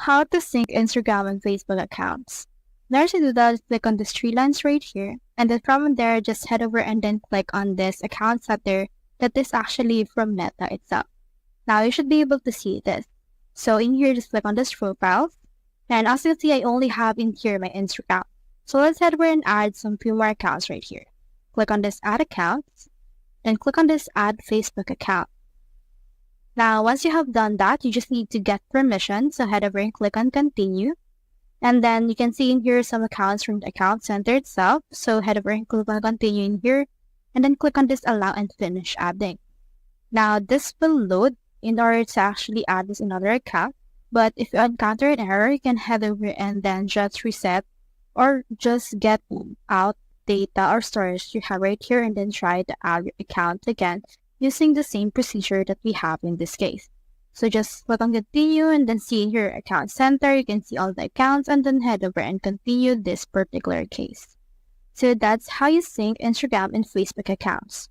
how to sync Instagram and Facebook accounts. In order to do that, click on these three lines right here. And then from there, just head over and then click on this account setter that is actually from Meta itself. Now you should be able to see this. So in here, just click on this profile. And as you can see, I only have in here my Instagram. So let's head over and add some few more accounts right here. Click on this add accounts. Then click on this add Facebook account. Now, once you have done that, you just need to get permission. So head over and click on continue. And then you can see in here some accounts from the account center itself. So head over and click on continue in here. And then click on this allow and finish adding. Now, this will load in order to actually add this another account. But if you encounter an error, you can head over and then just reset or just get out data or storage you have right here and then try to add your account again using the same procedure that we have in this case. So just click on continue and then see in your account center, you can see all the accounts and then head over and continue this particular case. So that's how you sync Instagram and Facebook accounts.